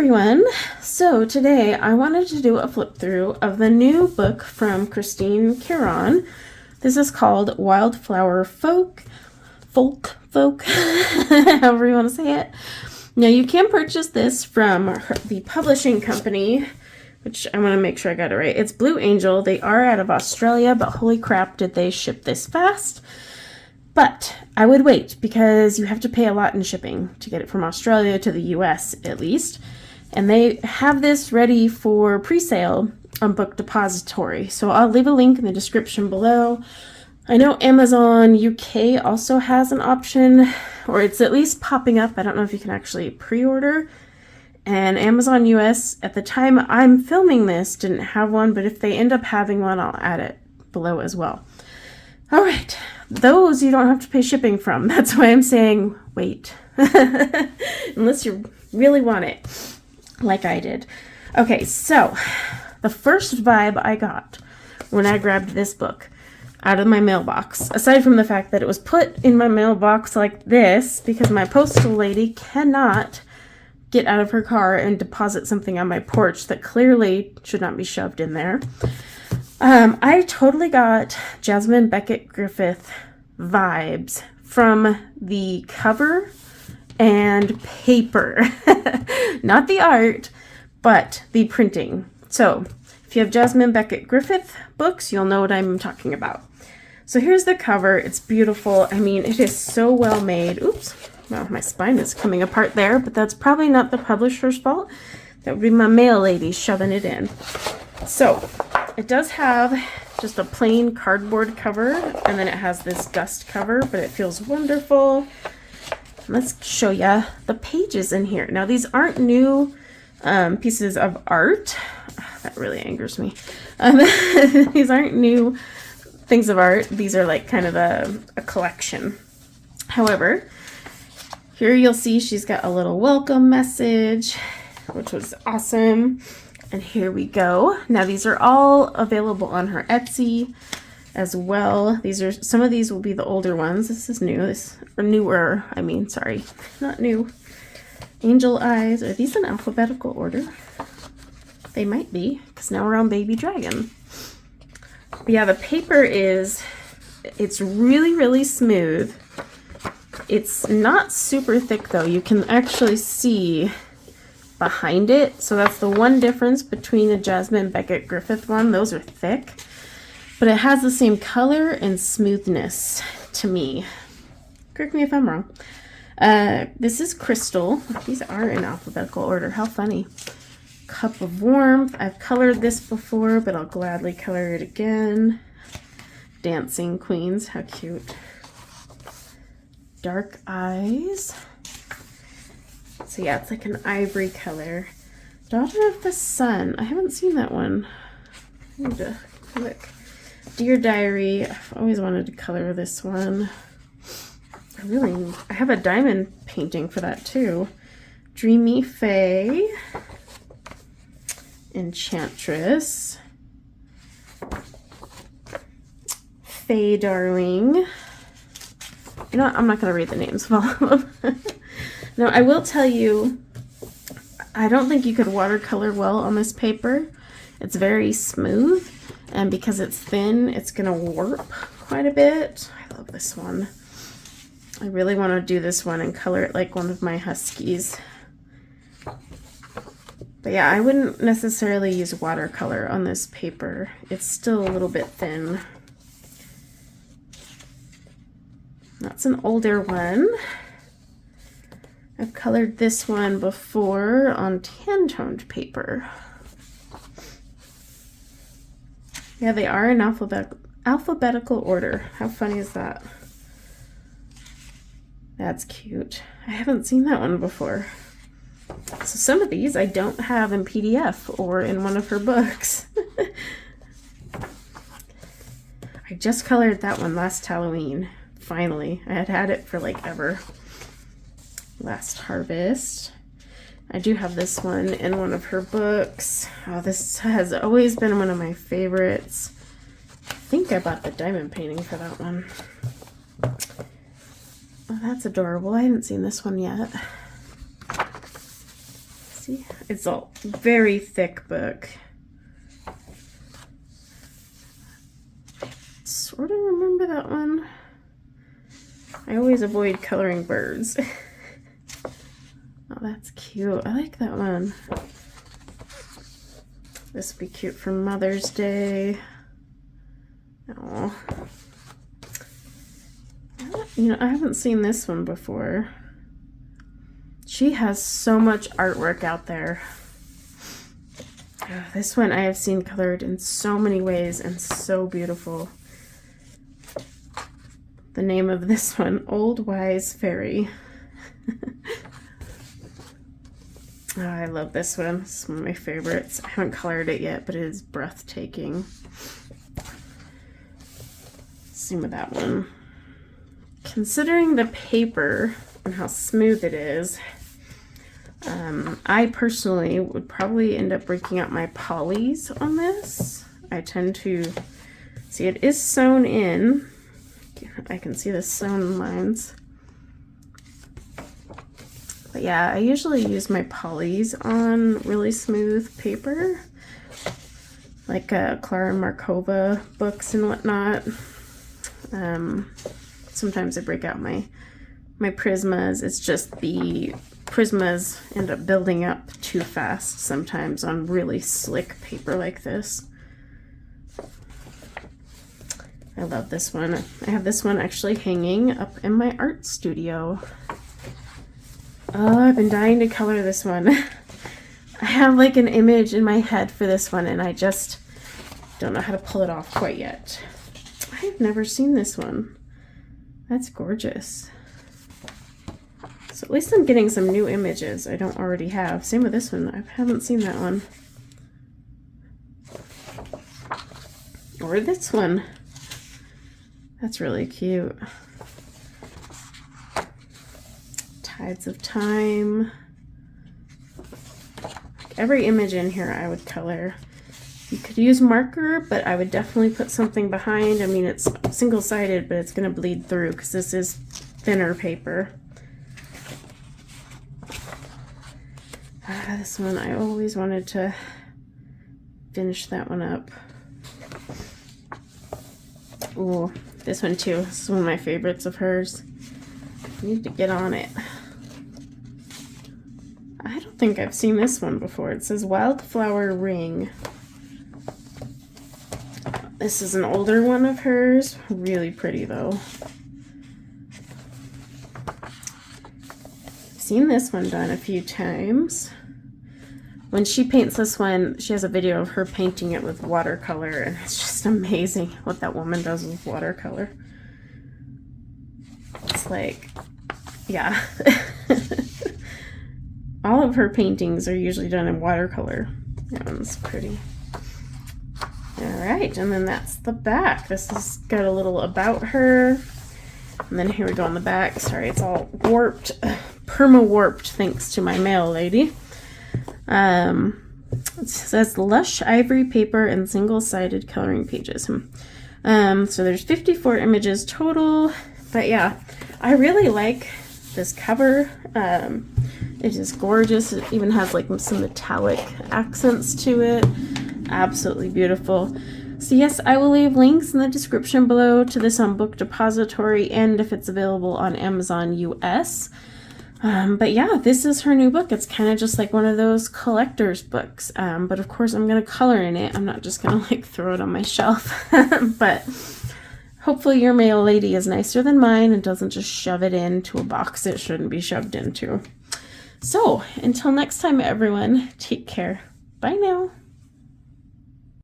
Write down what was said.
everyone. So today I wanted to do a flip through of the new book from Karron. This is called Wildflower Folk, however you want to say it. Now you can purchase this from the publishing company, which I want to make sure I got it right. It's Blue Angel. They are out of Australia, but holy crap, did they ship this fast. But I would wait because you have to pay a lot in shipping to get it from Australia to the US at least. And they have this ready for pre-sale on Book Depository. So I'll leave a link in the description below. I know Amazon UK also has an option, or it's at least popping up. I don't know if you can actually pre-order. And Amazon US, at the time I'm filming this, didn't have one, but if they end up having one, I'll add it below as well. All right, those you don't have to pay shipping from. That's why I'm saying wait, unless you really want it, like I did. Okay, so the first vibe I got when I grabbed this book out of my mailbox, aside from the fact that it was put in my mailbox like this because my postal lady cannot get out of her car and deposit something on my porch that clearly should not be shoved in there. I totally got Jasmine Beckett Griffith vibes from the cover and paper. Not the art, but the printing. So if you have Jasmine Beckett Griffith books, you'll know what I'm talking about. So here's the cover. It's beautiful. I mean, it is so well made. Oops. Well, my spine is coming apart there, but that's probably not the publisher's fault. That would be my mail lady shoving it in. So it does have just a plain cardboard cover, and then it has this dust cover, but it feels wonderful. Let's show you the pages in here. Now, these aren't new pieces of art. Oh, that really angers me. These aren't new things of art. These are like kind of a collection. However, here you'll see she's got a little welcome message, which was awesome. And here we go. Now these are all available on her Etsy as well. These are, some of these will be the older ones. This is new, or newer, I mean, sorry, not new. Angel Eyes. Are these in alphabetical order? They might be, because now we're on Baby Dragon. But yeah, the paper it's really, really smooth. It's not super thick though. You can actually see behind it. So that's the one difference between the Jasmine Beckett Griffith one. Those are thick, but it has the same color and smoothness to me. Correct me if I'm wrong. This is Crystal. These are in alphabetical order. How funny. Cup of Warmth. I've colored this before, but I'll gladly color it again. Dancing Queens. How cute. Dark Eyes. So yeah, it's like an ivory color. Daughter of the Sun. I haven't seen that one. I need to look. Dear Diary. I've always wanted to color this one. I have a diamond painting for that too. Dreamy Fae. Enchantress. Fae Darling. You know what? I'm not going to read the names of all of them. Now, I will tell you, I don't think you could watercolor well on this paper. It's very smooth, and because it's thin, it's going to warp quite a bit. I love this one. I really want to do this one and color it like one of my Huskies. But yeah, I wouldn't necessarily use watercolor on this paper. It's still a little bit thin. That's an older one. I've colored this one before on tan-toned paper. Yeah, they are in alphabetical order. How funny is that? That's cute. I haven't seen that one before. So some of these I don't have in PDF or in one of her books. I just colored that one last Halloween. Finally. I had it for like ever. Last Harvest. I do have this one in one of her books. Oh, this has always been one of my favorites. I think I bought the diamond painting for that one. Oh, that's adorable. I haven't seen this one yet. Let's See, it's a very thick book. Sort of remember that one. I always avoid coloring birds. Oh, that's cute. I like that one. This would be cute for Mother's Day. Oh. You know, I haven't seen this one before. She has so much artwork out there. Oh, this one I have seen colored in so many ways and so beautiful. The name of this one, Old Wise Fairy. Oh, I love this one. It's one of my favorites. I haven't colored it yet, but it is breathtaking. Same with that one. Considering the paper and how smooth it is, I personally would probably end up breaking out my polys on this. I tend to see it is sewn in. I can see the sewn lines. But yeah, I usually use my polys on really smooth paper, like Karron Markova books and whatnot. Sometimes I break out my Prismas. It's just the Prismas end up building up too fast sometimes on really slick paper like this. I love this one. I have this one actually hanging up in my art studio. Oh, I've been dying to color this one. I have like an image in my head for this one and I just don't know how to pull it off quite yet. I've never seen this one. That's gorgeous. So at least I'm getting some new images I don't already have. Same with this one. I haven't seen that one. Or this one. That's really cute. Tides of Time. Every image in here I would color. You could use marker, but I would definitely put something behind. I mean, it's single-sided, but it's going to bleed through because this is thinner paper. This one, I always wanted to finish that one up. Ooh, this one too. This is one of my favorites of hers. I need to get on it. I don't think I've seen this one before. It says Wildflower Ring. This is an older one of hers. Really pretty though. I've seen this one done a few times. When she paints this one, she has a video of her painting it with watercolor, and it's just amazing what that woman does with watercolor. It's like, yeah. All of her paintings are usually done in watercolor. That one's pretty. All right, and then that's the back. This has got a little about her. And then here we go on the back. Sorry, it's all warped, perma-warped thanks to my mail lady. It says lush ivory paper and single-sided coloring pages. So there's 54 images total. But yeah, I really like this cover. It is gorgeous. It even has like some metallic accents to it. Absolutely beautiful. So yes, I will leave links in the description below to this on Book Depository and if it's available on Amazon US. But yeah, this is her new book. It's kind of just like one of those collector's books. But of course I'm going to color in it. I'm not just going to like throw it on my shelf. But hopefully your mail lady is nicer than mine and doesn't just shove it into a box it shouldn't be shoved into. So until next time, everyone, take care. Bye now.